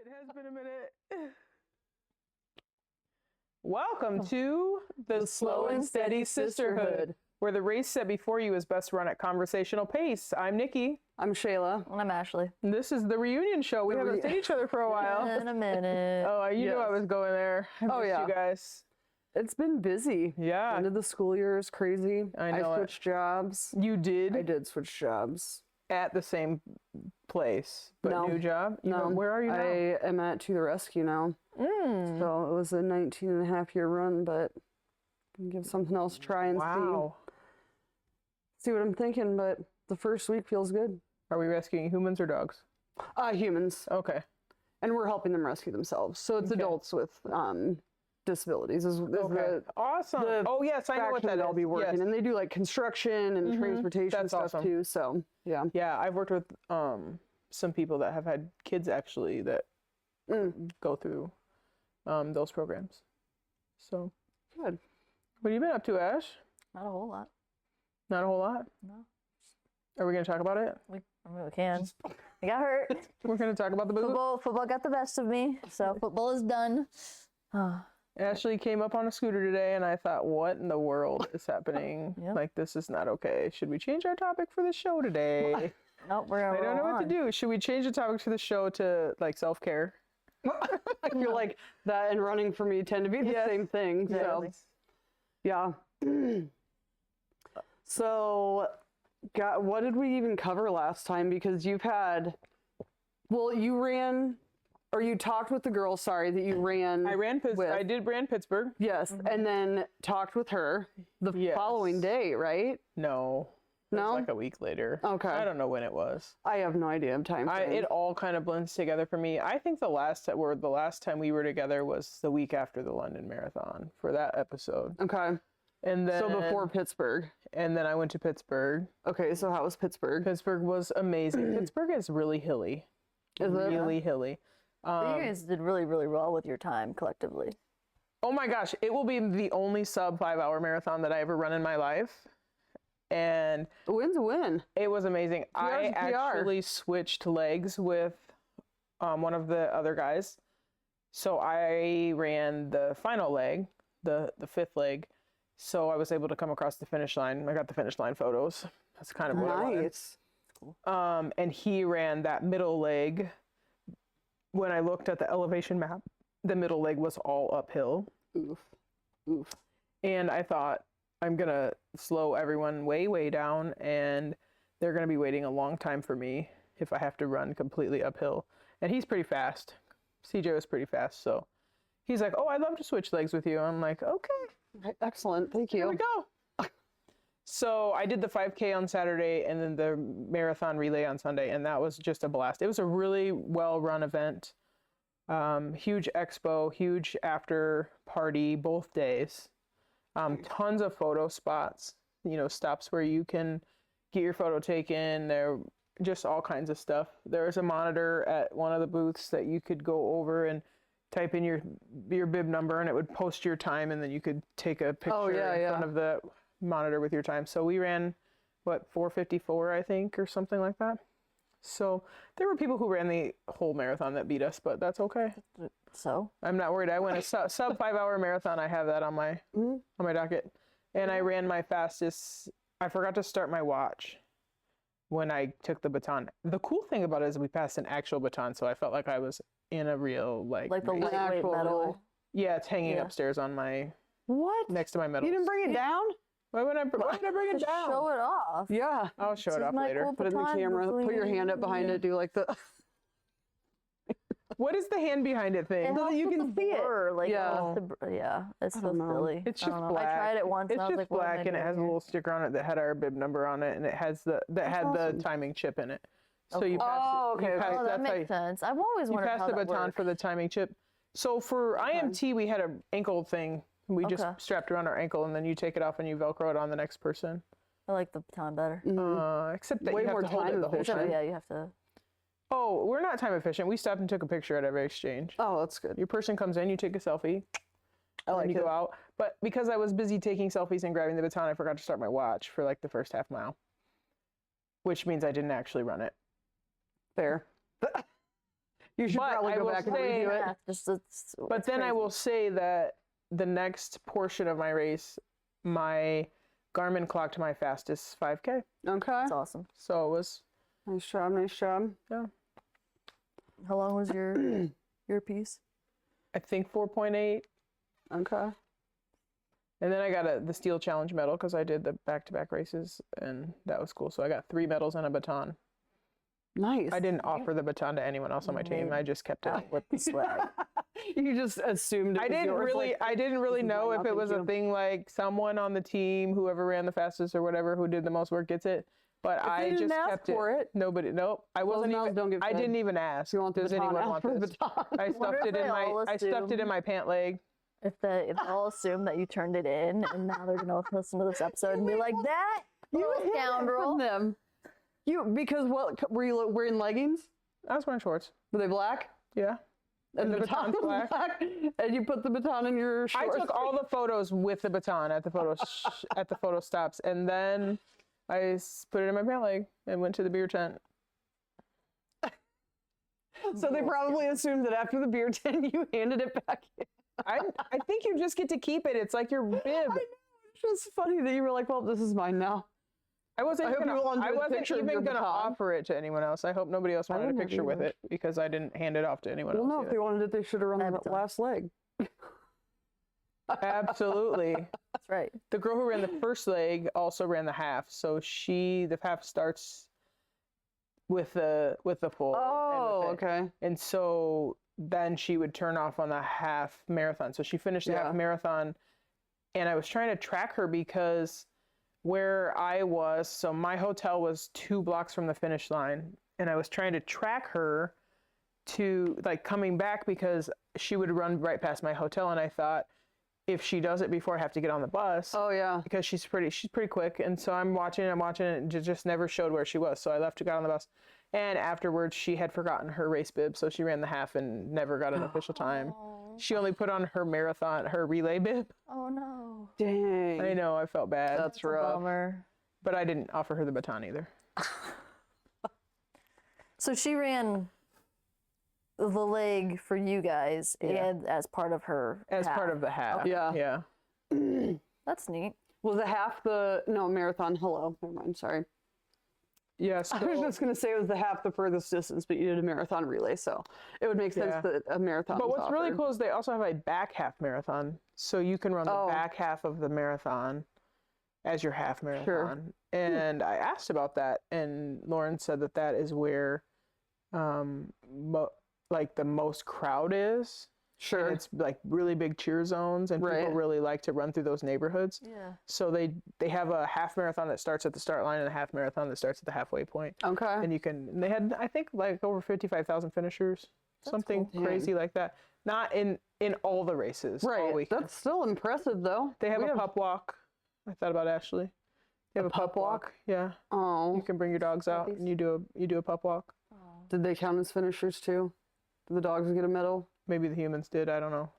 It has been a minute. Welcome to the Slow and Steady Sisterhood, where the race set before you is best run at conversational pace. I'm Nikki. I'm Shayla. And I'm Ashley. And this is the reunion show. We haven't seen each other for a while. In a minute. Oh, you knew I was going there. I missed you guys. It's been busy. Yeah. End of the school year is crazy. I know I switched jobs. You did? I did switch jobs. At the same place, but No. new job? No. Where are you now? I am at To the Rescue now. So it was a 19 and a half year run, but can give something else a try and see what I'm thinking. But the first week feels good. Are we rescuing humans or dogs? Humans. Okay. And we're helping them rescue themselves. So it's adults with disabilities. Is awesome. Oh yes, I know what that is. I'll be working, and they do like construction and transportation stuff awesome. too. So yeah. Yeah, I've worked with some people that have had kids actually that go through those programs. So Good. What have you been up to, Ash? Not a whole lot. Not a whole lot? No. Are we going to talk about it? We can. I got hurt. We're going to talk about the boo-boo? Football got the best of me, so football is done. Ashley came up on a scooter today, and I thought, what in the world is happening? Yep. Like, this is not okay. Should we change our topic for the show today? Nope, we're going to I don't know what to do. Should we change the topic for the show to, like, self-care? I feel like that and running for me tend to be the same thing. So, yeah. So, what did we even cover last time? Because you ran, or you talked with the girl, that you ran. I ran Pittsburgh. I did ran Pittsburgh. Yes, and then talked with her the following day, right? No. It was like a week later. Okay. I don't know when it was. I have no idea of time frame. It all kind of blends together for me. I think the last time we were together was the week after the London Marathon for that episode. Okay. And then before Pittsburgh. And then I went to Pittsburgh. Okay, so how was Pittsburgh? Pittsburgh was amazing. Pittsburgh is really hilly. Is it? Really hilly. you guys did really, really well with your time collectively. Oh my gosh, it will be the only sub 5-hour marathon that I ever run in my life. And a win's a win. It was amazing. I PR. actually switched legs with one of the other guys. So I ran the final leg, the fifth leg. So I was able to come across the finish line. I got the finish line photos. That's kind of what I wanted. Cool. And he ran that middle leg. When I looked at the elevation map, the middle leg was all uphill. Oof. And I thought, I'm going to slow everyone way, way down, and they're going to be waiting a long time for me if I have to run completely uphill. And he's pretty fast. CJ was pretty fast, so he's like, oh, I'd love to switch legs with you. I'm like, okay. Excellent, thank you. Here we go. So I did the 5K on Saturday and then the marathon relay on Sunday, and that was just a blast. It was a really well-run event. Huge expo, huge after party, both days. Tons of photo spots, stops where you can get your photo taken. There just all kinds of stuff. There was a monitor at one of the booths that you could go over and type in your bib number, and it would post your time, and then you could take a picture in front of the monitor with your time. So we ran 4:54 I think, or something like that. So there were people who ran the whole marathon that beat us, but that's okay. So I'm not worried. I went a sub 5-hour marathon. I have that on my docket. And I ran my fastest. I forgot to start my watch when I took the baton. The cool thing about it is we passed an actual baton, so I felt like I was in a real like the lightweight metal. Yeah, it's hanging upstairs on my next to my medals. You didn't bring it down? Why would I bring it down? Show it off. Yeah. I'll show it off later. Cool Put it in the camera. Put your hand up behind it. Do like the... What is the hand behind it thing? So that you can see it. It's so silly. It's just black. I tried it once. It's and I was just like, black, and it has a little sticker on it that had our bib number on it, and it has the timing chip in it. So you pass. That makes sense. I've always wondered how that You pass the baton for the timing chip. So for IMT, we had an ankle thing. We just strapped around our ankle, and then you take it off and you Velcro it on the next person. I like the baton better. Except that way you have more to hold it the whole time. Yeah, you have to. Oh, we're not time efficient. We stopped and took a picture at every exchange. Oh, that's good. Your person comes in, you take a selfie, and you go out. But because I was busy taking selfies and grabbing the baton, I forgot to start my watch for like the first half mile, which means I didn't actually run it. Fair. You should probably go back and redo it. But then I will say that the next portion of my race, my Garmin clocked my fastest 5K. Okay. That's awesome. So it was... Nice job. Yeah. How long was your piece? I think 4.8. Okay. And then I got the Steel Challenge medal because I did the back-to-back races, and that was cool. So I got 3 medals and a baton. Nice. I didn't offer the baton to anyone else on my team. I just kept it with the swag. You just assumed it was yours. I didn't really know if it was a thing like someone on the team, whoever ran the fastest or whatever, who did the most work gets it. But I just kept it. Nobody. Nope. I wasn't even. I didn't even ask. Does anyone want this? I stuffed it in my. I stuffed it in my pant leg. If they all assume that you turned it in, and now they're gonna listen to this episode and be like, "That you scoundrel." Them. Because what were you wearing leggings? I was wearing shorts. Were they black? Yeah. And the baton was black. And you put the baton in your shorts. I took all the photos with the baton at the photo stops, and then I put it in my pant leg and went to the beer tent. So they probably assumed that after the beer tent you handed it back in. I think you just get to keep it. It's like your bib. I know. It's just funny that you were like, well, this is mine now. I wasn't even going to offer it to anyone else. I hope nobody else wanted a picture with it because I didn't hand it off to anyone else. Well, no, if they wanted it, they should have run the last leg. Absolutely. That's right. The girl who ran the first leg also ran the half. So the half starts with the full. Oh, okay. And so then she would turn off on the half marathon. So she finished the half marathon, and I was trying to track her because where I was, so my hotel was 2 blocks from the finish line, and I was trying to track her to like coming back because she would run right past my hotel, and I thought if she does it before I have to get on the bus, because she's pretty quick, and so I'm watching it, and it just never showed where she was, so I left, got on the bus, and afterwards she had forgotten her race bib, so she ran the half and never got an official time. She only put on her relay bib. Oh no. Dang. I know, I felt bad. That's rough. Bummer. But I didn't offer her the baton either. So she ran the leg for you guys and as part of her part of the half. Okay. Yeah. That's neat. Was the half marathon? Hello. Never mind. Sorry. Yes. I was just going to say it was the half the furthest distance, but you did a marathon relay, so it would make sense that a marathon But was what's really cool is they also have a back half marathon. So you can run the back half of the marathon as your half marathon. Sure. And I asked about that, and Lauren said that is where like the most crowd is. Sure. And it's like really big cheer zones, and people really like to run through those neighborhoods. Yeah. So they have a half marathon that starts at the start line and a half marathon that starts at the halfway point. Okay. And they had, I think, like over 55,000 finishers, something crazy like that. Not in all the races. Right. All weekend. That's still impressive, though. They have a pup walk. I thought about Ashley. They have a pup walk. Yeah. Oh. You can bring your dogs out and you do a pup walk. Did they count as finishers too? Did the dogs get a medal? Maybe the humans did. I don't know.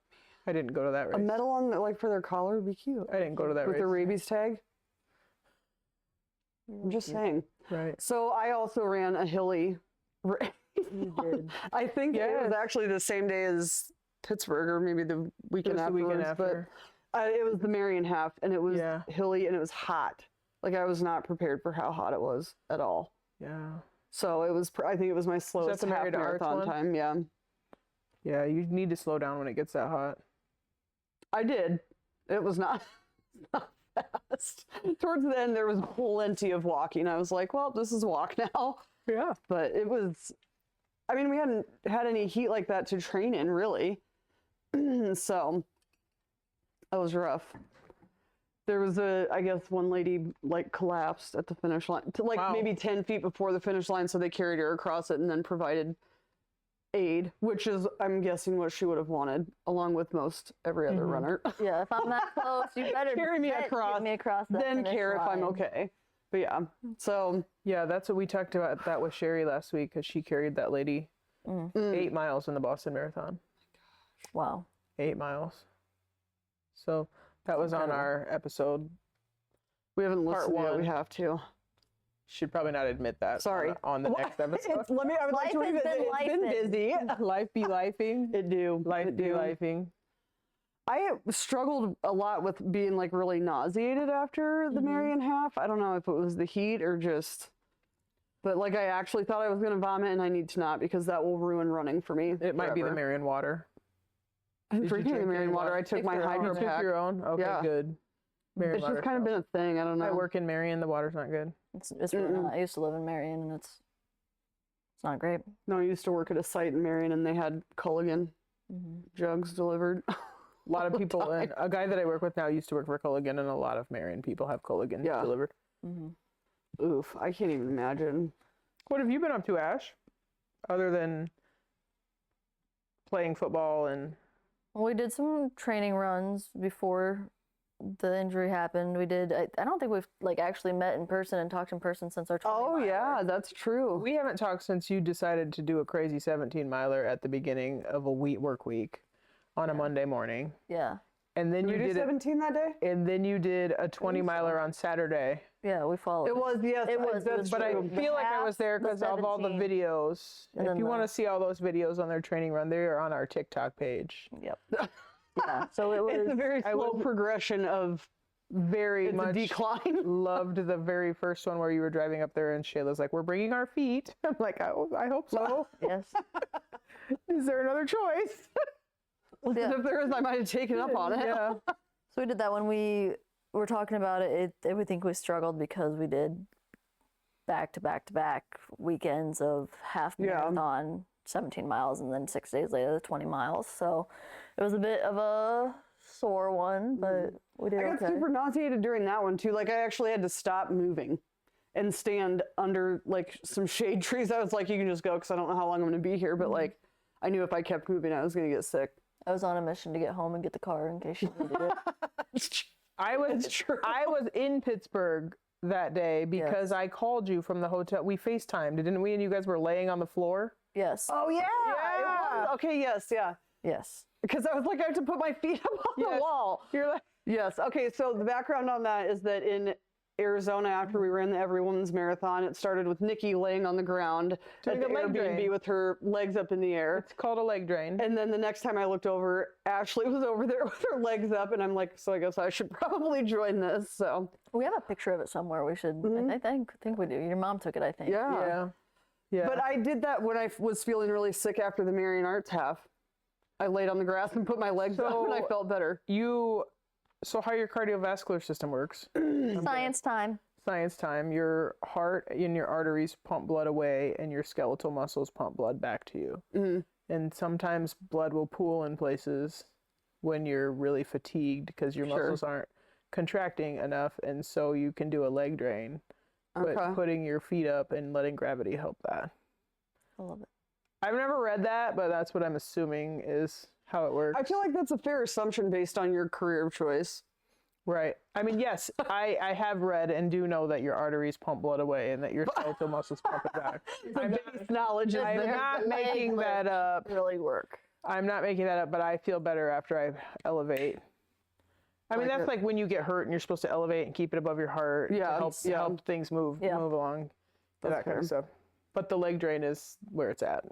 I didn't go to that race. A medal on for their collar would be cute. I didn't go to that race. With the rabies tag? I'm just saying. Right. So I also ran a hilly race. You did. I think it was actually the same day as Pittsburgh, or maybe the weekend afterwards. But it was the Marion half, and it was hilly, and it was hot. Like, I was not prepared for how hot it was at all. Yeah. So it was. I think it was my slowest half marathon time. Yeah. Yeah, you need to slow down when it gets that hot. I did. It was not fast. Towards the end, there was plenty of walking. I was like, well, this is walk now. Yeah. But it was, I mean, we hadn't had any heat like that to train in, really. So that was rough. There was I guess one lady like collapsed at the finish line, maybe 10 feet before the finish line. So they carried her across it and then provided aid, which is, I'm guessing, what she would have wanted, along with most every other runner. Yeah, if I'm that close, you better carry me across. Get me across the then care line. if I'm okay. But yeah, so yeah, that's what we talked about that with Sherry last week, because she carried that lady 8 miles in the Boston Marathon. Wow. 8 miles. So that was on our episode. We haven't listened yet. We have to. Should probably not admit that. Sorry. On the next episode. I would like to admit that it's been busy. Life be lifing. It do. Life be lifing. I struggled a lot with being like really nauseated after the Marion half. I don't know if it was the heat or just, but like I actually thought I was going to vomit, and I need to not, because that will ruin running for me. It might be the Marion water. I'm drinking the Marion water. I took my Hydro Pack. Your own? Okay, good. Marion it's just kind of been a thing. I don't know. I work in Marion. The water's not good. It's really not. I used to live in Marion, and it's not great. No, I used to work at a site in Marion, and they had Culligan jugs delivered. A lot of people, and a guy that I work with now used to work for Culligan, and a lot of Marion people have Culligan delivered. Oof, I can't even imagine. What have you been up to, Ash? Other than playing football and... Well, we did some training runs before the injury happened. We did, I don't think we've like actually met in person and talked in person since our 20 Oh, yeah, that's true. We haven't talked since you decided to do a crazy 17-miler at the beginning of a work week on a Monday morning. Yeah. And then you did 17 that day? And then you did a 20-miler on Saturday. Yeah, we followed. It was, yes. It was, but I feel like I was there because of all the videos. And if you want to see all those videos on their training run, they are on our TikTok page. Yep. Yeah. So it was. It's a very slow progression of very much decline. Loved the very first one where you were driving up there and Shayla's like, "We're bringing our feet." I'm like, I hope so. Yes. Is there another choice? If there is, I might have taken up on it. Yeah. So we did that when we were talking about it. I think we struggled because we did back to back weekends of half marathon, 17 miles, and then 6 days later, the 20 miles. So it was a bit of a sore one, but we did okay. I got super nauseated during that one too. Like I actually had to stop moving and stand under like some shade trees. I was like, you can just go because I don't know how long I'm going to be here. But like, I knew if I kept moving, I was going to get sick. I was on a mission to get home and get the car in case you needed it. I was in Pittsburgh that day because I called you from the hotel. We FaceTimed, didn't we? And you guys were laying on the floor. Yes. Oh yeah. Okay. Yes. Yeah. Yes. Because I was like, I have to put my feet up on the wall. You're like, yes. Okay. So the background on that is that in Arizona, after we ran the Every Woman's Marathon, it started with Nikki laying on the ground at the Airbnb with her legs up in the air. It's called a leg drain. And then the next time I looked over, Ashley was over there with her legs up, and I'm like, so I guess I should probably join this. So we have a picture of it somewhere. We should. I think we do. Your mom took it, I think. Yeah. But I did that when I was feeling really sick after the Marion Arts half. I laid on the grass and put my legs up, and I felt better. So how your cardiovascular system works? Science time. Science time. Your heart and your arteries pump blood away, and your skeletal muscles pump blood back to you. And sometimes blood will pool in places when you're really fatigued because your muscles aren't contracting enough, and so you can do a leg drain. But putting your feet up and letting gravity help that. I love it. I've never read that, but that's what I'm assuming is how it works. I feel like that's a fair assumption based on your career of choice. Right. I mean, yes, I have read and do know that your arteries pump blood away and that your skeletal muscles pump it back. I'm not making that up. Really work. I'm not making that up, but I feel better after I elevate. I mean, that's like when you get hurt and you're supposed to elevate and keep it above your heart to help things move along, that kind of stuff. But the leg drain is where it's at.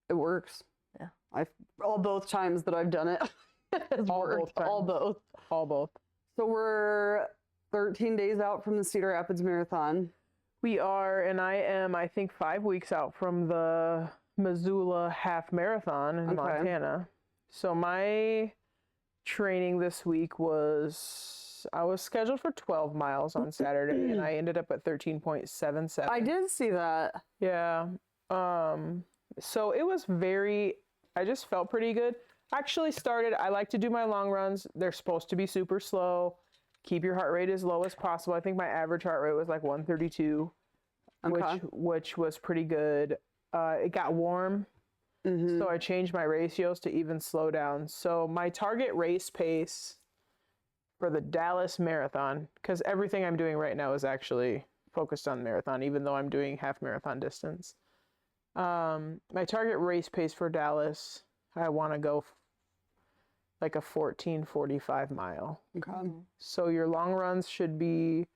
It works. Yeah. Both times that I've done it. All both. So we're 13 days out from the Cedar Rapids Marathon. We are, and I am, I think, 5 weeks out from the Missoula Half Marathon in Montana. So my training this week I was scheduled for 12 miles on Saturday, and I ended up at 13.77. I did see that. Yeah. So it was I just felt pretty good. Actually I like to do my long runs. They're supposed to be super slow. Keep your heart rate as low as possible. I think my average heart rate was like 132, which was pretty good. It got warm, so I changed my ratios to even slow down. So my target race pace for the Dallas Marathon, because everything I'm doing right now is actually focused on marathon, even though I'm doing half marathon distance. My target race pace for Dallas, I want to go like a 14:45 mile. Okay. So your long runs should be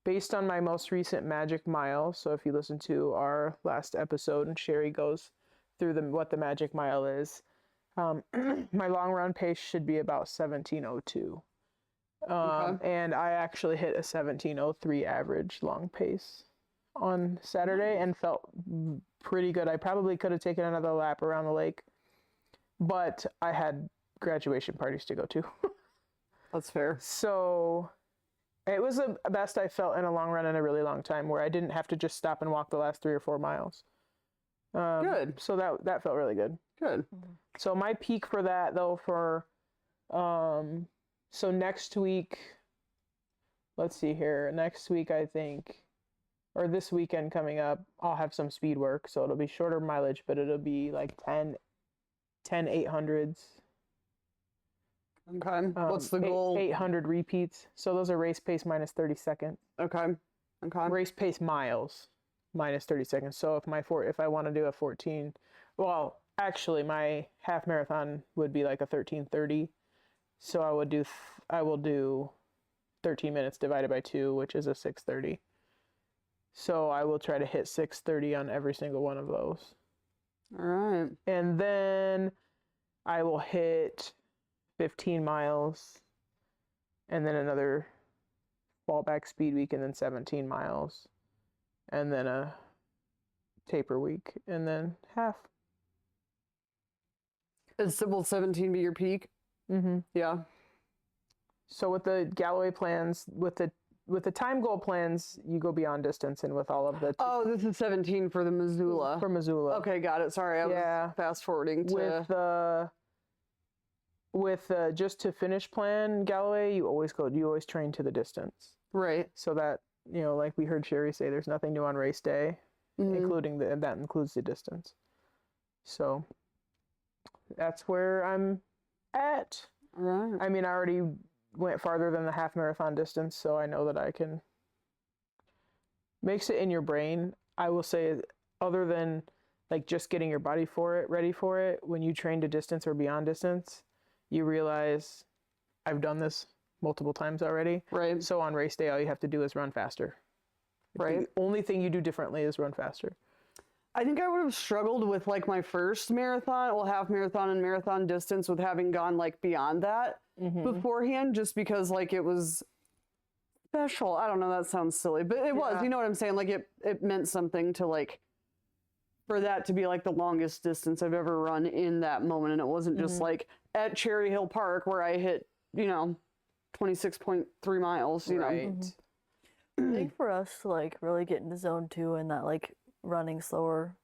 based on my most recent Magic Mile, so if you listen to our last episode and Sherry goes through what the Magic Mile is, my long run pace should be about 17:02. And I actually hit a 17:03 average long pace on Saturday and felt pretty good. I probably could have taken another lap around the lake, but I had graduation parties to go to. That's fair. So it was the best I felt in a long run in a really long time, where I didn't have to just stop and walk the last 3 or 4 miles. Good. So that felt really good. Good. So my peak for that, though, so next week, let's see here. Next week, I think, or this weekend coming up, I'll have some speed work. So it'll be shorter mileage, but it'll be like 10 800s. Okay. What's the goal? 800 repeats. So those are race pace minus 30 seconds. Okay. Race pace miles minus 30 seconds. So if I want to do a 14, well, actually my half marathon would be like a 13:30. So I will do 13 minutes divided by 2, which is a 6:30. So I will try to hit 6:30 on every single one of those. All right. And then I will hit 15 miles and then another fallback speed week and then 17 miles and then a taper week and then half. Will 17 be your peak? Mm-hmm. Yeah. So with the Galloway plans, with the time goal plans, you go beyond distance, and with all of the this is 17 for the Missoula. For Missoula. Okay, got it. Sorry, I was fast forwarding to with the just to finish plan Galloway, you always train to the distance. Right. So that, like we heard Sherry say, there's nothing new on race day, including that includes the distance. So that's where I'm at. Right. I mean, I already went farther than the half marathon distance, so I know that I can. Makes it in your brain. I will say, other than like just getting your body ready for it, when you train to distance or beyond distance, you realize I've done this multiple times already. Right. So on race day, all you have to do is run faster. Right. The only thing you do differently is run faster. I think I would have struggled with like my first marathon, half marathon and marathon distance, with having gone like beyond that beforehand, just because like it was special. I don't know, that sounds silly, but it was, you know what I'm saying? Like it meant something to like, for that to be like the longest distance I've ever run in that moment. And it wasn't just like at Cherry Hill Park where I hit, 26.3 miles, you know. I think for us to like really get into zone 2 and that like running slower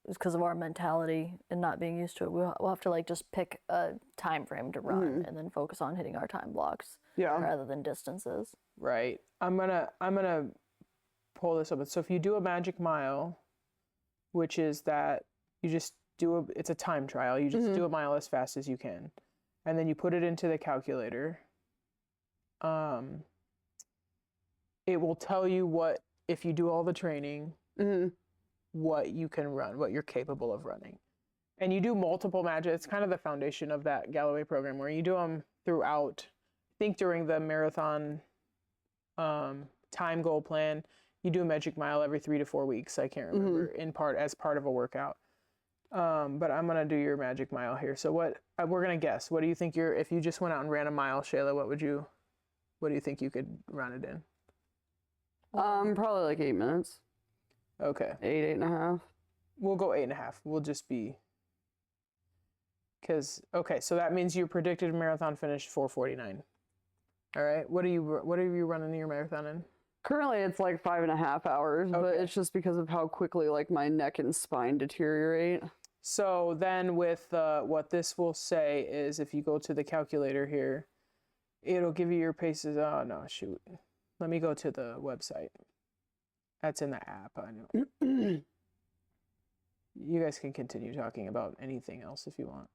is because of our mentality and not being used to it. We'll have to like just pick a time frame to run and then focus on hitting our time blocks rather than distances. Right. I'm gonna pull this up. So if you do a Magic Mile, which is that you just it's a time trial. You just do a mile as fast as you can, and then you put it into the calculator. It will tell you if you do all the training, what you can run, what you're capable of running. And you do multiple matches. It's kind of the foundation of that Galloway program, where you do them throughout. I think during the marathon time goal plan, you do a Magic Mile every 3 to 4 weeks. I can't remember, as part of a workout. But I'm going to do your Magic Mile here. So we're going to guess. What do you think if you just went out and ran a mile, Shayla, what do you think you could run it in? Probably like 8 minutes. Okay. 8.5. We'll go 8.5. We'll just be, so that means your predicted marathon finish 4:49. All right. What are you running your marathon in? Currently it's like 5.5 hours, but it's just because of how quickly like my neck and spine deteriorate. So then with what this will say is, if you go to the calculator here, it'll give you your paces. Oh no, shoot. Let me go to the website. That's in the app. I know. You guys can continue talking about anything else if you want.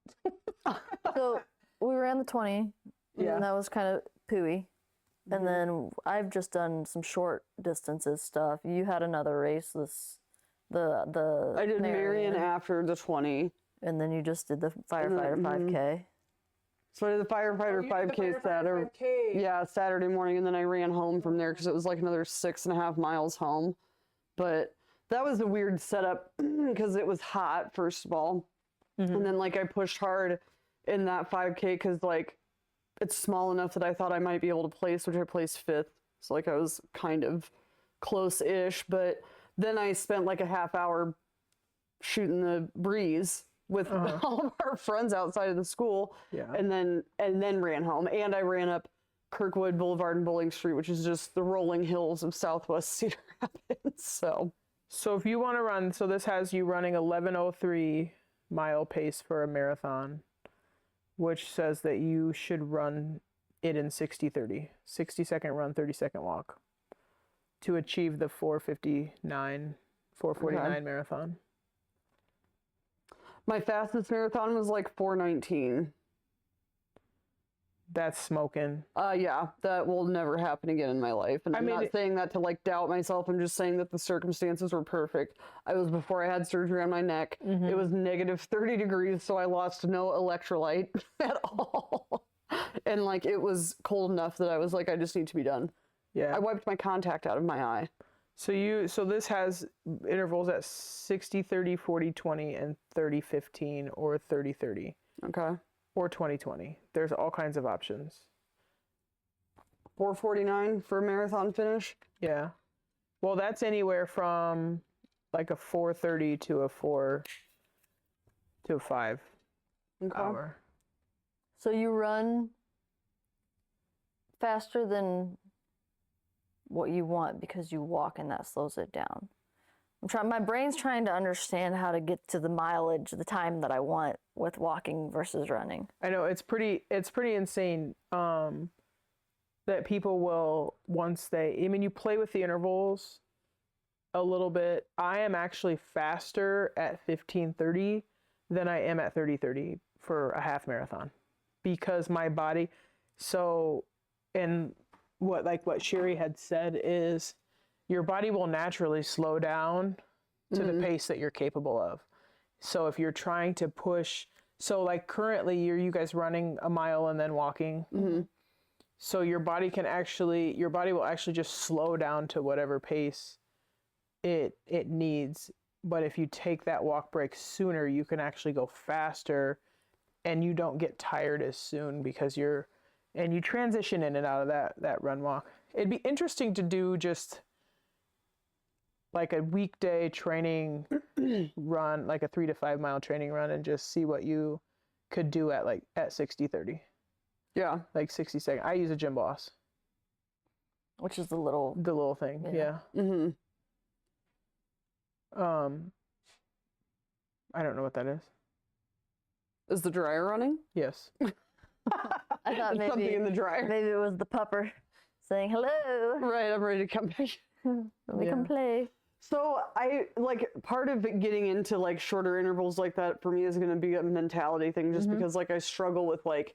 So we ran the 20, and that was kind of pooey. And then I've just done some short distances stuff. You had another race I did Marion after the 20. And then you just did the firefighter 5K. So I did the firefighter 5K Saturday. 5K. Yeah, Saturday morning, and then I ran home from there because it was like another 6.5 miles home. But that was a weird setup because it was hot, first of all. And then like I pushed hard in that 5K because like it's small enough that I thought I might be able to place, which I placed 5th. So like I was kind of close-ish, but then I spent like a half hour shooting the breeze with all of our friends outside of the school, and then ran home. And I ran up Kirkwood Boulevard and Bowling Street, which is just the rolling hills of Southwest Cedar Rapids. So if you want to run, so this has you running 11:03 mile pace for a marathon, which says that you should run it in 60-30, 60-second run, 30-second walk, to achieve the 4:49 marathon. My fastest marathon was like 4:19. That's smoking. Yeah, that will never happen again in my life. And I'm not saying that to like doubt myself. I'm just saying that the circumstances were perfect. I was before I had surgery on my neck. It was negative 30 degrees, so I lost no electrolyte at all. And like it was cold enough that I was like, I just need to be done. Yeah. I wiped my contact out of my eye. So this has intervals at 60-30, 40-20, and 30-15, or 30-30. Okay. Or 20-20. There's all kinds of options. 4:49 for a marathon finish? Yeah. Well, that's anywhere from like a 4:30 to a 5 hour. So you run faster than what you want because you walk and that slows it down. My brain's trying to understand how to get to the mileage, the time that I want with walking versus running. I know it's pretty insane that people will, once you play with the intervals a little bit. I am actually faster at 15:30 than I am at 30:30 for a half marathon, because my body, and what Sherry had said is your body will naturally slow down to the pace that you're capable of. So if you're trying to push, so like currently you guys running a mile and then walking. So your body will actually just slow down to whatever pace it needs. But if you take that walk break sooner, you can actually go faster and you don't get tired as soon because you transition in and out of that run walk. It'd be interesting to do just like a weekday training run, like a 3 to 5 mile training run, and just see what you could do at 60-30. Yeah. Like 60 seconds. I use a Gym Boss. Which is the little thing. Yeah. I don't know what that is. Is the dryer running? Yes. I thought maybe something in the dryer. Maybe it was the pupper saying hello. Right, I'm ready to come back. We can play. So part of it getting into like shorter intervals like that for me is going to be a mentality thing, just because like I struggle with like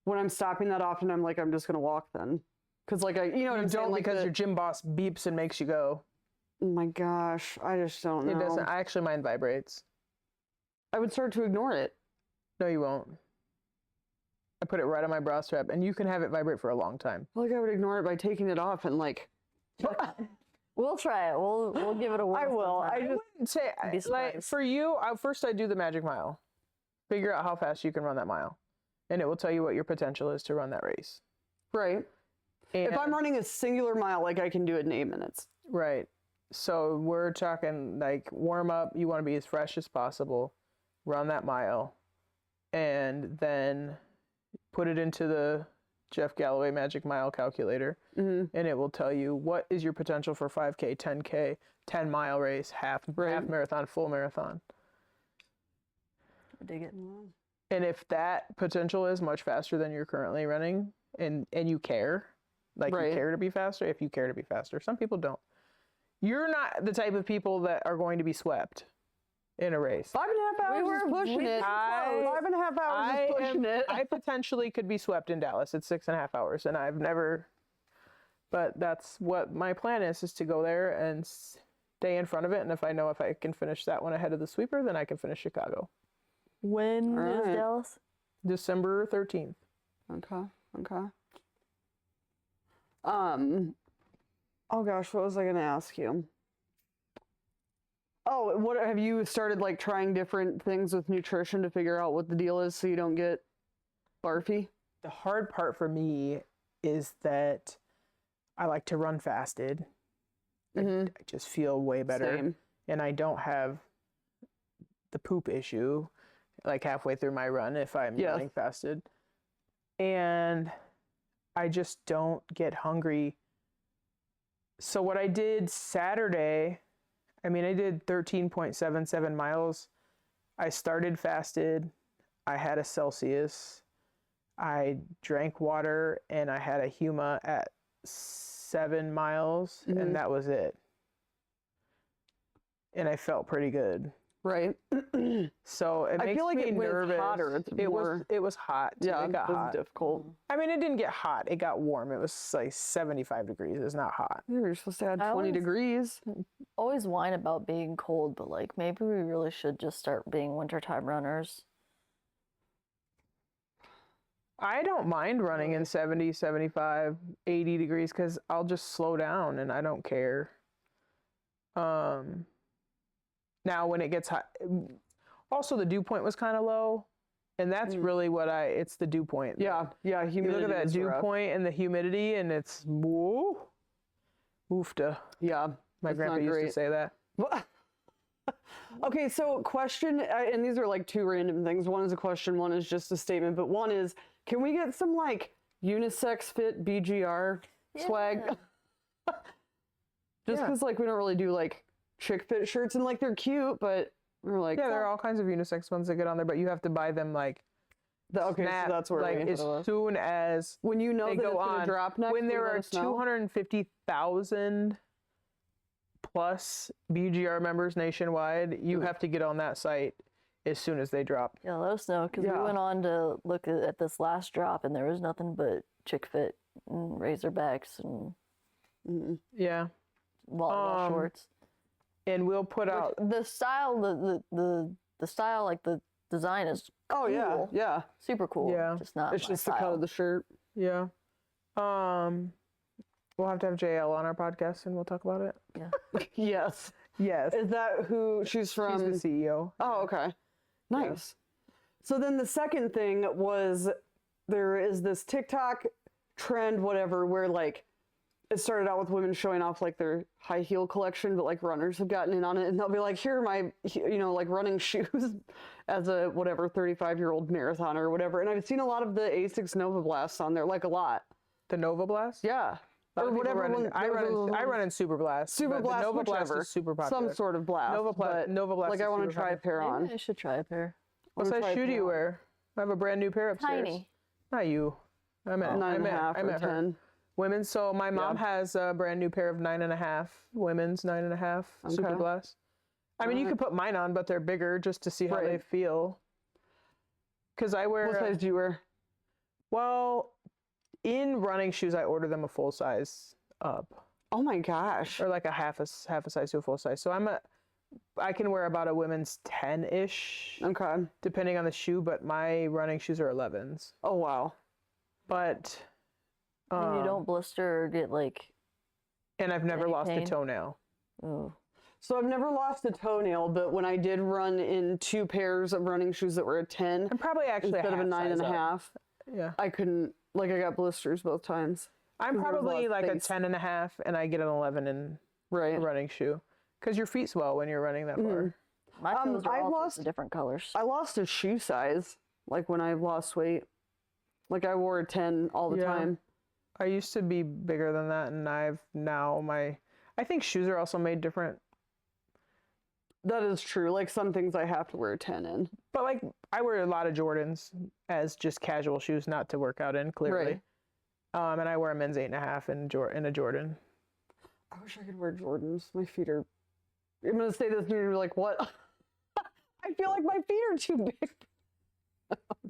when I'm stopping that often, I'm like, I'm just going to walk then. Cause like what I'm saying? Like because your Gym Boss beeps and makes you go. Oh my gosh, I just don't know. It doesn't. Actually, mine vibrates. I would start to ignore it. No, you won't. I put it right on my bra strap, and you can have it vibrate for a long time. Like I would ignore it by taking it off and like. We'll try it. We'll give it a whirl. I will. I wouldn't say like for you. First, I do the magic mile. Figure out how fast you can run that mile, and it will tell you what your potential is to run that race. Right. And if I'm running a singular mile, like I can do it in 8 minutes. Right. So we're talking like warm up. You want to be as fresh as possible. Run that mile, and then put it into the Jeff Galloway Magic Mile calculator, and it will tell you what is your potential for 5K, 10K, 10-mile race, half marathon, full marathon. I dig it. And if that potential is much faster than you're currently running, and you care, you care to be faster, if you care to be faster, some people don't. You're not the type of people that are going to be swept in a race. 5.5 hours is pushing it. 5.5 hours is pushing it. I potentially could be swept in Dallas. It's 6.5 hours, and I've never. But that's what my plan is to go there and stay in front of it. And if I can finish that one ahead of the sweeper, then I can finish Chicago. When is Dallas? December 13th. Okay. Oh gosh, what was I gonna ask you? Oh, what have you started like trying different things with nutrition to figure out what the deal is so you don't get barfy? The hard part for me is that I like to run fasted. I just feel way better. Same. And I don't have the poop issue like halfway through my run if I'm running fasted. And I just don't get hungry. So what I did Saturday, I did 13.77 miles. I started fasted. I had a Celsius. I drank water and I had a Huma at 7 miles and that was it. And I felt pretty good. Right. So it makes me nervous. Hotter. It was hot. Yeah, it got hot. Difficult. It didn't get hot. It got warm. It was like 75 degrees. It's not hot. You're supposed to add 20 degrees. Always whine about being cold, but like maybe we really should just start being wintertime runners. I don't mind running in 70, 75, 80 degrees because I'll just slow down and I don't care. Now when it gets hot, also the dew point was kind of low, and that's really it's the dew point. Yeah, humidity. You look at that dew point and the humidity, and it's oofta. Yeah, my grandpa used to say that. Okay, so question, and these are like two random things. One is a question, one is just a statement, but one is, can we get some like unisex fit BGR swag? Just because like we don't really do like chick fit shirts, and like they're cute, but we're like, there are all kinds of unisex ones that get on there, but you have to buy them like so that's where like as soon as when you know they that go it's on. gonna drop next. When there are 250,000 plus BGR members nationwide, you have to get on that site as soon as they drop. Yeah, let us know, because we went on to look at this last drop and there was nothing but chick fit and razorbacks and volleyball shorts. And we'll put out the style, the style, like the design is cool. yeah, super cool. Yeah, it's just the cut of the shirt. Yeah. We'll have to have JL on our podcast and we'll talk about it. Yeah. Yes. Yes. Is that who she's from? She's the CEO. Oh, okay. Nice. Yeah. So then the second thing was there is this TikTok trend, whatever, where like it started out with women showing off like their high heel collection, but like runners have gotten in on it and they'll be like, here are my, like running shoes as a 35-year-old marathoner or whatever. And I've seen a lot of the Asics Nova Blasts on there, like a lot. The Nova Blast? Yeah. Or whatever. I run in Super Blast. Super Blast, Nova whichever. Blast is super popular. Some sort of blast. Nova Blast. Like I want to try a pair on. Maybe I should try a pair. What size shoe do you wear? I have a brand new pair upstairs. Tiny. Not you. I meant 9.5 or 10. Women. So my mom has a brand new pair of 9.5. Women's 9.5 Super Blast. You could put mine on, but they're bigger just to see how they feel. Because I wear. What size do you wear? Well, in running shoes, I order them a full size up. Oh my gosh. Or like a half a size to a full size. So I can wear about a women's 10-ish. Okay. Depending on the shoe, but my running shoes are 11s. Oh wow. But and you don't blister or get like. And I've never lost a toenail. Oh. So I've never lost a toenail, but when I did run in 2 pairs of running shoes that were a 10, I'm probably actually instead of a 9.5. Yeah. I couldn't. Like I got blisters both times. I'm probably like a 10.5, and I get an 11 in a running shoe. Because your feet swell when you're running that far. My toes are all sorts of different colors. I lost a shoe size, like when I lost weight. Like I wore a 10 all the time. I used to be bigger than that, and I think shoes are also made different. That is true. Like some things I have to wear a 10 in. But like I wear a lot of Jordans as just casual shoes, not to work out in, clearly. Right. And I wear a men's 8.5 in a Jordan. I wish I could wear Jordans. My feet are. I'm gonna say this, and you're like, what? I feel like my feet are too big.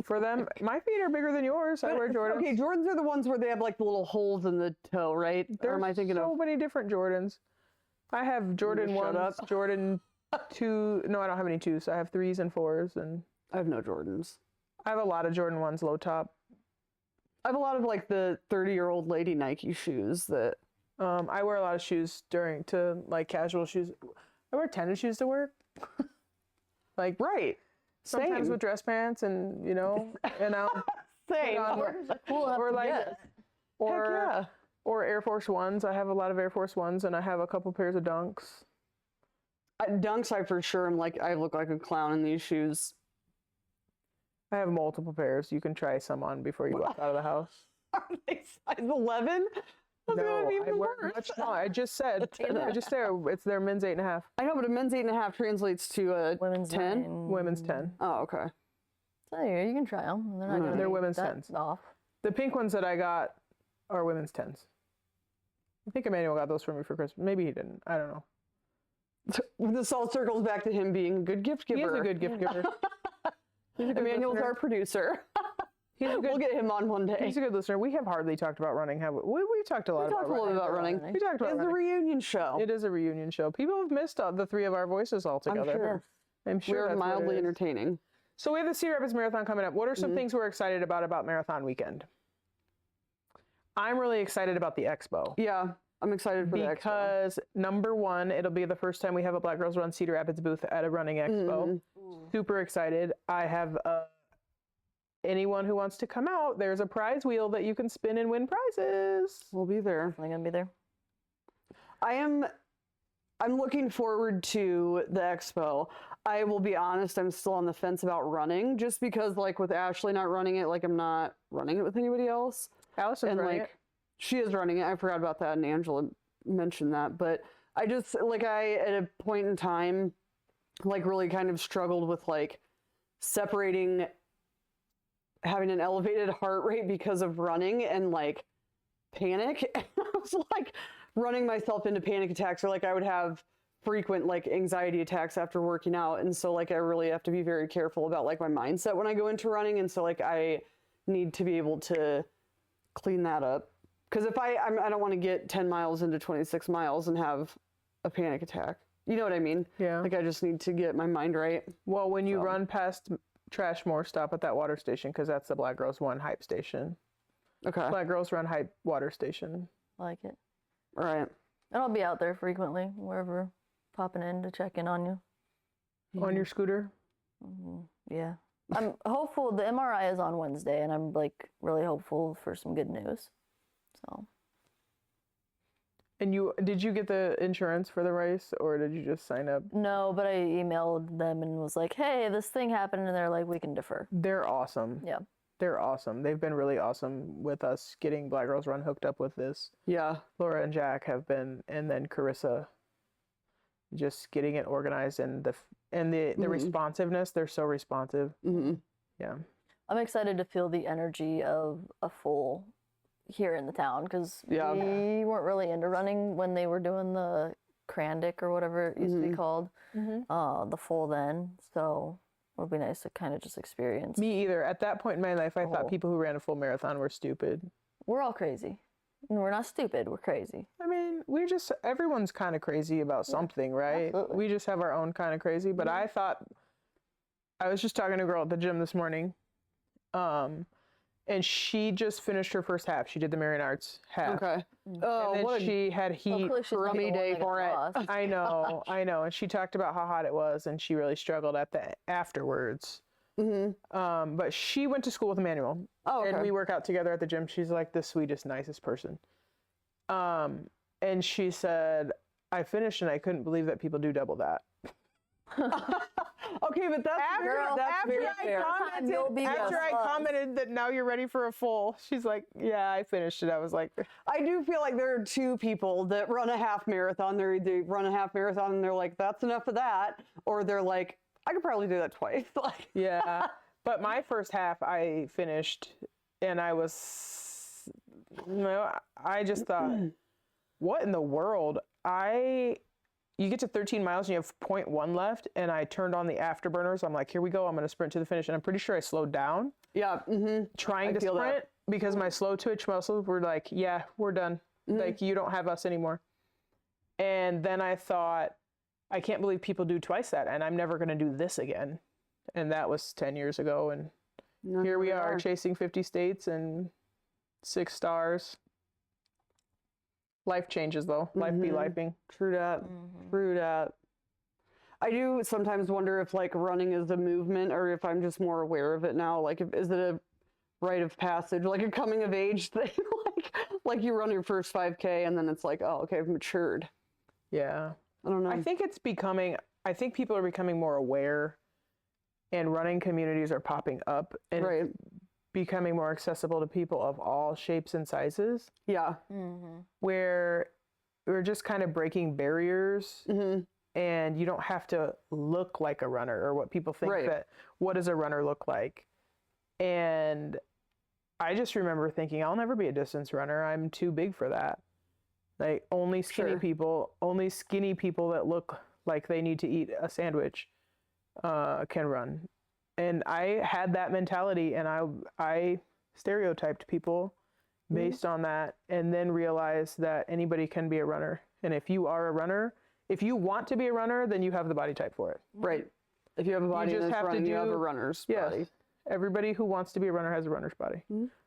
For them, my feet are bigger than yours. I wear Jordans. Okay, Jordans are the ones where they have like the little holes in the toe, right? There am I thinking so many different Jordans. I have Jordan 1s, Jordan 2. No, I don't have any 2s. I have 3s and 4s, and I have no Jordans. I have a lot of Jordan 1s low top. I have a lot of like the 30-year-old lady Nike shoes that. I wear a lot of shoes to like casual shoes. I wear tennis shoes to work. Like right. Sometimes Same. with dress pants and and I'll Same. or like yeah. or Air Force Ones. I have a lot of Air Force Ones and I have a couple pairs of Dunks. Dunks, I for sure am like, I look like a clown in these shoes. I have multiple pairs. You can try some on before you walk out of the house. Are they size 11? No, I wear much smaller. I just said it's their men's 8.5. I know, but a men's 8.5 translates to a Women's 10. 9. Women's 10. Oh, okay. So yeah, you can try them. They're not gonna They're be women's that 10s. off. The pink ones that I got are women's 10s. I think Emmanuel got those for me for Christmas. Maybe he didn't. I don't know. This all circles back to him being a good gift giver. He is a good gift giver. Emmanuel's our producer. We'll get him on one day. He's a good listener. We have hardly talked about running, have we? We talked a lot about running. We talked about running. It's a reunion show. It is a reunion show. People have missed the three of our voices all together. I'm sure we're mildly entertaining. So we have the Cedar Rapids Marathon coming up. What are some things we're excited about Marathon weekend? I'm really excited about the expo. Yeah, I'm excited for the expo. Because number one, it'll be the first time we have a Black Girls Run Cedar Rapids booth at a running expo. Super excited. I have anyone who wants to come out, there's a prize wheel that you can spin and win prizes. We'll be there. Definitely gonna be there. I'm looking forward to the expo. I will be honest, I'm still on the fence about running, just because like with Ashley not running it, like I'm not running it with anybody else. Allison's running it. She is running it. I forgot about that, and Angela mentioned that. But I just like at a point in time, like really kind of struggled with like separating having an elevated heart rate because of running and like panic. I was like running myself into panic attacks, or like I would have frequent like anxiety attacks after working out. And so like I really have to be very careful about like my mindset when I go into running. And so like I need to be able to clean that up. Because if I don't want to get 10 miles into 26 miles and have a panic attack. You know what I mean? Yeah. Like I just need to get my mind right. Well, when you run past Trashmore, stop at that water station, because that's the Black Girls Run hype station. Okay. Black Girls Run hype water station. I like it. All right. And I'll be out there frequently, wherever, popping in to check in on you. On your scooter? Yeah. I'm hopeful. The MRI is on Wednesday, and I'm like really hopeful for some good news. So. And did you get the insurance for the race, or did you just sign up? No, but I emailed them and was like, hey, this thing happened, and they're like, we can defer. They're awesome. Yeah. They're awesome. They've been really awesome with us getting Black Girls Run hooked up with this. Yeah. Laura and Jack have been, and then Carissa, just getting it organized, and the responsiveness. They're so responsive. Yeah. I'm excited to feel the energy of a full here in the town, because we weren't really into running when they were doing the Crandic or whatever it used to be called, the full then. So it would be nice to kind of just experience. Me either. At that point in my life, I thought people who ran a full marathon were stupid. We're all crazy. We're not stupid. We're crazy. I mean, everyone's kind of crazy about something, right? Absolutely. We just have our own kind of crazy. But I was just talking to a girl at the gym this morning. And she just finished her first half. She did the Marian Arts half. Okay. Oh, and then she had heat. Crummy day for it. I know. And she talked about how hot it was, and she really struggled at the afterwards. But she went to school with Emmanuel. Oh, okay. And we work out together at the gym. She's like the sweetest, nicest person. And she said, I finished and I couldn't believe that people do double that. Okay, but that's after I commented that now you're ready for a full, she's like, yeah, I finished it. I was like, I do feel like there are two people that run a half marathon. They run a half marathon and they're like, that's enough of that. Or they're like, I could probably do that twice. Yeah. But my first half I finished, and I just thought, what in the world? You get to 13 miles and you have 0.1 left, and I turned on the afterburners. I'm like, here we go. I'm going to sprint to the finish. And I'm pretty sure I slowed down. Yeah. Trying to sprint because my slow twitch muscles were like, yeah, we're done. Like, you don't have us anymore. And then I thought, I can't believe people do twice that, and I'm never going to do this again. And that was 10 years ago. And here we are chasing 50 states and 6 stars. Life changes though. Life be lifing. True that. True that. I do sometimes wonder if like running is a movement or if I'm just more aware of it now. Like, is it a rite of passage, like a coming of age thing? like you run your first 5K and then it's like, oh, okay, I've matured. Yeah. I don't know. I think people are becoming more aware, and running communities are popping up and becoming more accessible to people of all shapes and sizes. Yeah. Where we're just kind of breaking barriers, and you don't have to look like a runner or what people think that, what does a runner look like? And I just remember thinking, I'll never be a distance runner. I'm too big for that. Like only skinny people that look like they need to eat a sandwich can run. And I had that mentality, and I stereotyped people based on that, and then realized that anybody can be a runner. And if you are a runner, if you want to be a runner, then you have the body type for it. Right. If you have a body that's running, you have a runner's body. Everybody who wants to be a runner has a runner's body.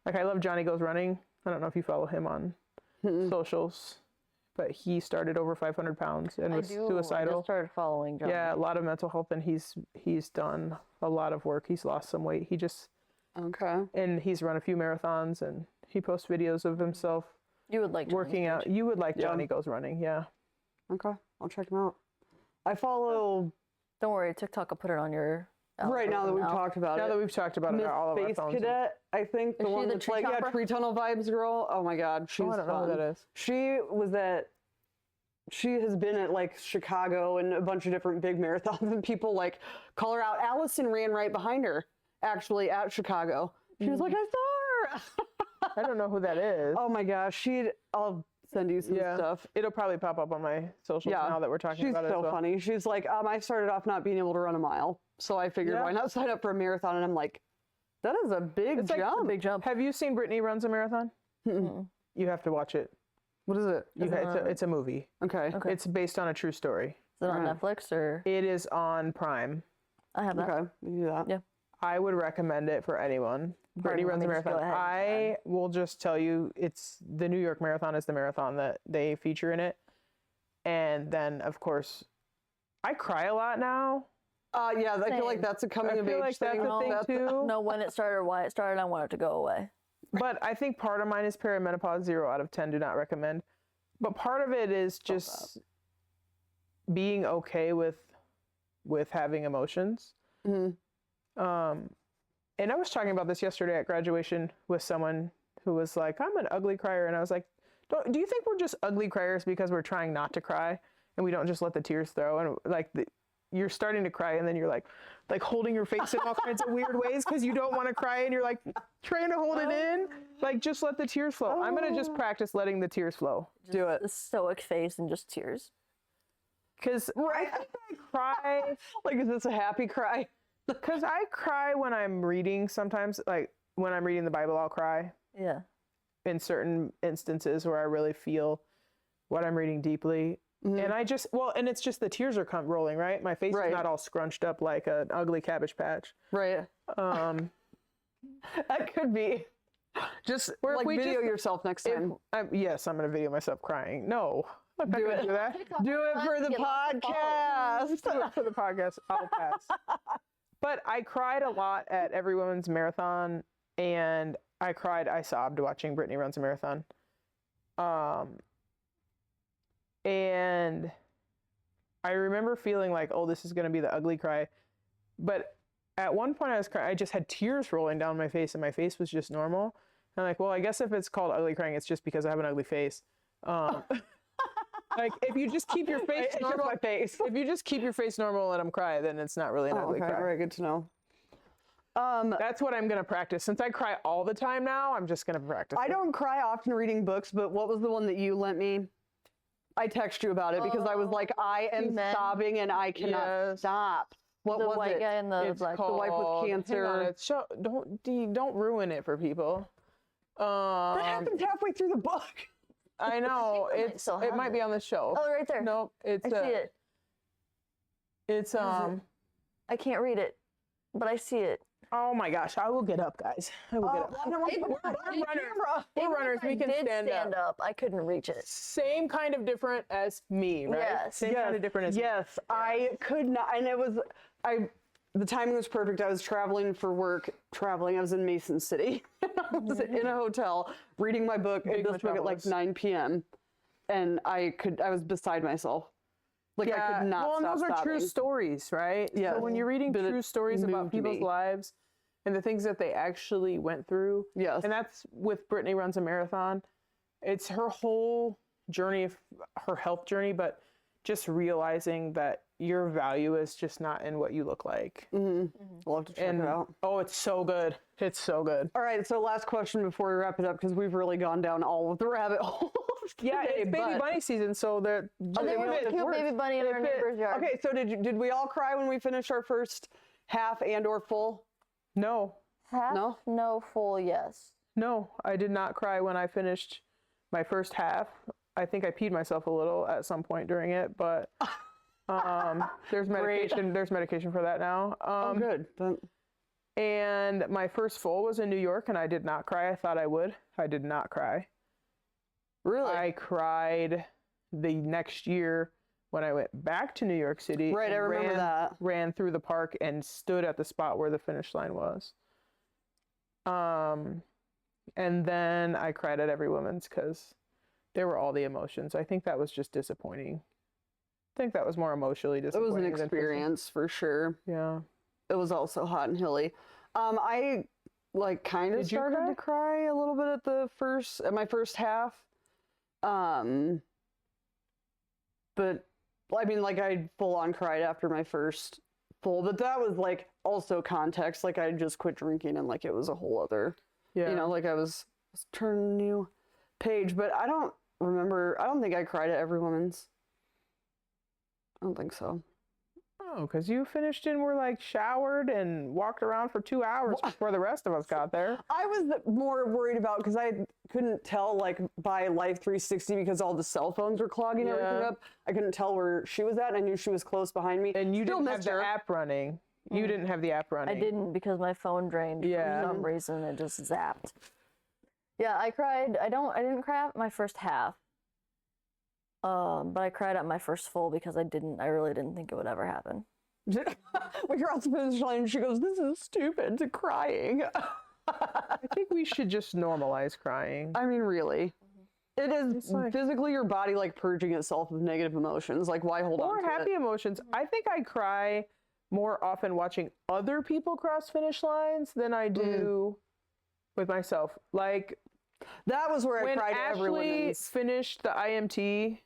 Like I love Johnny Goes Running. I don't know if you follow him on socials, but he started over 500 pounds and was suicidal. I just started following Johnny. Yeah, a lot of mental health, and he's done a lot of work. He's lost some weight. And he's run a few marathons, and he posts videos of himself working out. You would like Johnny Goes Running, yeah. Okay, I'll check him out. I follow. Don't worry, TikTok will put it on your. Right now that we've talked about it. Now that we've talked about it, all of our phones. Cadet, I think the one that's like Tree Tunnel Vibes girl. Oh my God, she's fun. I don't know who that is. She has been at like Chicago and a bunch of different big marathons, and people like call her out. Allison ran right behind her, actually at Chicago. She was like, I saw her. I don't know who that is. Oh my gosh, I'll send you some stuff. It'll probably pop up on my socials now that we're talking about it. She's so funny. She's like, I started off not being able to run a mile, so I figured why not sign up for a marathon? And I'm like, that is a big jump. Like a big jump. Have you seen Brittany Runs a Marathon? You have to watch it. What is it? It's a movie. Okay. It's based on a true story. Is it on Netflix or? It is on Prime. I have that. Okay, you do that. Yeah. I would recommend it for anyone. Brittany Runs a Marathon. I will just tell you, it's the New York Marathon is the marathon that they feature in it. And then, of course, I cry a lot now. Yeah, I feel like that's a coming of age thing. That's a thing too. Know when it started or why it started. I want it to go away. But I think part of mine is perimenopause. 0 out of 10 do not recommend. But part of it is just being okay with having emotions. And I was talking about this yesterday at graduation with someone who was like, I'm an ugly crier. And I was like, do you think we're just ugly criers because we're trying not to cry and we don't just let the tears throw? And like you're starting to cry and then you're like holding your face in all kinds of weird ways because you don't want to cry and you're like trying to hold it in. Like, just let the tears flow. I'm going to just practice letting the tears flow. Do it. A stoic face and just tears. Because I think I cry. Like, is this a happy cry? Because I cry when I'm reading sometimes. Like, when I'm reading the Bible, I'll cry. Yeah. In certain instances where I really feel what I'm reading deeply. And I just, and it's just the tears are rolling, right? My face is not all scrunched up like an ugly Cabbage Patch. Right. That could be. Just like video yourself next time. Yes, I'm going to video myself crying. No. I'm not going to do that. Do it for the podcast. Do it for the podcast. I'll pass. But I cried a lot at Every Women's Marathon, and I sobbed watching Brittany Runs a Marathon. And I remember feeling like, oh, this is going to be the ugly cry. But at one point I was crying, I just had tears rolling down my face and my face was just normal. And I'm like, well, I guess if it's called ugly crying, it's just because I have an ugly face. Like if you just keep your face normal, if you just keep your face normal and let them cry, then it's not really an ugly cry. Very good to know. That's what I'm going to practice. Since I cry all the time now, I'm just going to practice. I don't cry often reading books, but what was the one that you lent me? I texted you about it because I was like, I am sobbing and I cannot stop. What was white it? Guy and the black. The wife with cancer. Don't ruin it for people. That happens halfway through the book. I know. It might be on the shelf. Oh, right there. No, I see it. It's I can't read it, but I see it. Oh my gosh, I will get up, guys. I will get up. We're runners. We can stand up. I couldn't reach it. Same kind of different as me, right? Yes. Same kind of different as me. Yes, I could not, and the timing was perfect. I was traveling for work. I was in Mason City. I was in a hotel reading my book, this book at like 9 p.m. And I was beside myself. Like I could not stop those are sobbing. true stories, right? Yeah. So when you're reading true stories about moved people's me. lives and the things that they actually went through. Yes. And that's with Brittany Runs a Marathon. It's her whole journey, her health journey, but just realizing that your value is just not in what you look like. We'll have to check it out. Oh, it's so good. It's so good. All right, so last question before we wrap it up, because we've really gone down all of the rabbit holes. Yeah, today, it's baby bunny season, so they're There was a cute baby bunny in our neighbor's yard. Okay, so did we all cry when we finished our first half and or full? No, Half? No? No, full, yes. no, I did not cry when I finished my first half. I think I peed myself a little at some point during it, but there's medication. There's medication for that now. Oh, good. And my first full was in New York, and I did not cry. I thought I would. I did not cry. Really? I cried the next year when I went back to New York City. Right, I remember that. Ran through the park and stood at the spot where the finish line was. And then I cried at Every Woman's because there were all the emotions. I think that was just disappointing. I think that was more emotionally disappointing. It was an experience for sure. Yeah. It was also hot and hilly. I like kind of started to cry a little bit at my first half. But I mean, like I full on cried after my first full, but that was like also context. Like I just quit drinking and like it was a whole other, you know, like I was turning a new page, but I don't think I cried at Every Woman's. I don't think so. Oh, because you finished and were like showered and walked around for 2 hours before the rest of us got there. I was more worried about because I couldn't tell like by Life 360 because all the cell phones were clogging everything up. I couldn't tell where she was at, and I knew she was close behind me. And you didn't have the app running. You didn't have the app running. I didn't because my phone drained for some reason. It just zapped. Yeah, I cried. I didn't cry at my first half. But I cried at my first full because I really didn't think it would ever happen. We crossed the finish line and she goes, "This is stupid," to crying. I think we should just normalize crying. I mean, really. It is physically your body like purging itself of negative emotions. Like, why hold on to happy emotions. I think I cry more often watching other people cross finish lines than I do with myself. Like, that was where I cried at Every Woman's. When Woman's. Ashley finished the IMT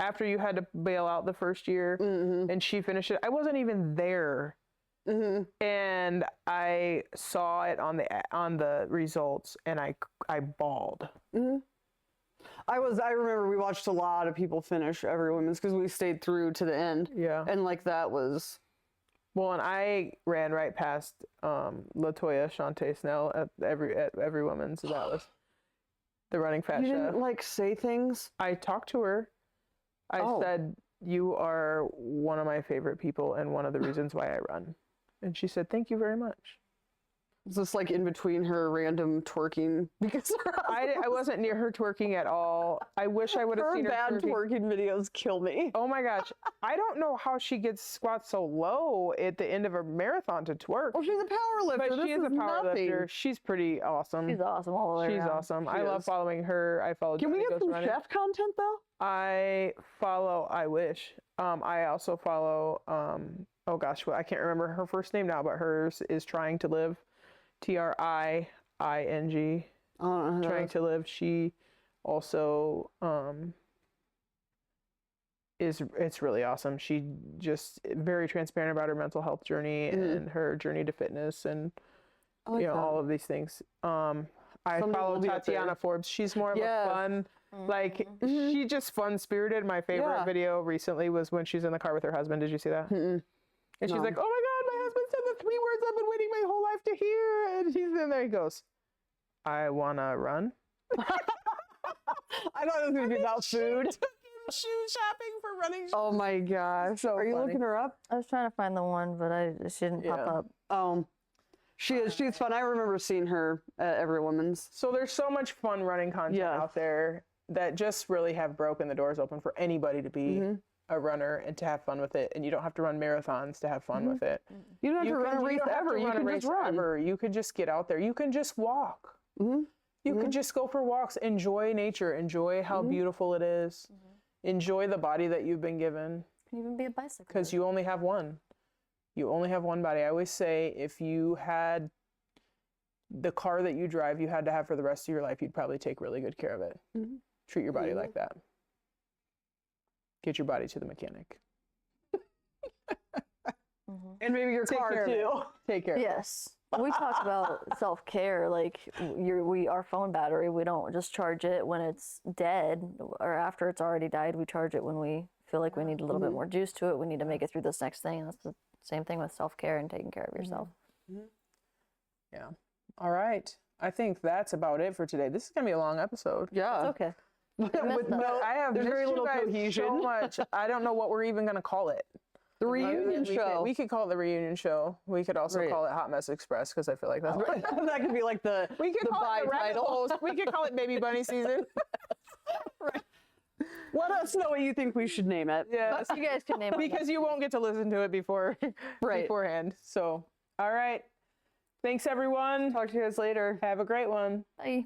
after you had to bail out the first year and she finished it, I wasn't even there. And I saw it on the results and I bawled. I remember we watched a lot of people finish Every Woman's because we stayed through to the end. Yeah. And like that was... Well, and I ran right past LaToya Shante Snell at every Woman's. So that was the running fat chef. You didn't like say things? I talked to her. I said, "You are one of my favorite people and one of the reasons why I run." And she said, "Thank you very much." Is this like in between her random twerking? Because I wasn't near her twerking at all. I wish I would have seen her bad twerking videos kill me. Oh my gosh. I don't know how she gets squats so low at the end of a marathon to twerk. Well, she's a power lifter. But she is a power lifter. She's pretty awesome. She's awesome all the way around. She's awesome. I love following her. I follow Can we get some chef content though? I wish. I also follow, oh gosh, well, I can't remember her first name now, but hers is Trying to Live. TRIING. Trying to Live. She also it's really awesome. She just very transparent about her mental health journey and her journey to fitness and all of these things. I follow Tatiana Forbes. She's more of a fun, like she just fun spirited. My favorite video recently was when she's in the car with her husband. Did you see that? And she's like, "Oh my God, my husband said the 3 words I've been waiting my whole life to hear." And he's in there. He goes, "I wanna run." I thought it was gonna be about food. Shoe shopping for running. Oh my gosh! So are you looking her up? I was trying to find the one, but she didn't pop up. She's fun. I remember seeing her at Every Women's. So there's so much fun running content out there that just really have broken the doors open for anybody to be a runner and to have fun with it. And you don't have to run marathons to have fun with it. You don't have to run a race ever. You can just run. You could just get out there. You can just walk. You could just go for walks. Enjoy nature. Enjoy how beautiful it is. Enjoy the body that you've been given. You can even be a bicycle. Because you only have one. You only have one body. I always say if you had the car that you drive, you had to have for the rest of your life, you'd probably take really good care of it. Treat your body like that. Get your body to the mechanic. And maybe your car too. Take care. Yes. We talked about self-care, like our phone battery, we don't just charge it when it's dead or after it's already died. We charge it when we feel like we need a little bit more juice to it. We need to make it through this next thing. And that's the same thing with self-care and taking care of yourself. Yeah. All right. I think that's about it for today. This is going to be a long episode. Yeah. It's okay. I have very little cohesion. So much. I don't know what we're even going to call it. The reunion show. We could call it the reunion show. We could also call it Hot Mess Express because I feel like that's that could be like the we could call it the title. We could call it Baby Bunny Season. Let us know what you think we should name it. Yes, you guys can name it because you won't get to listen to it beforehand. So, all right. Thanks everyone. Talk to you guys later. Have a great one. Bye.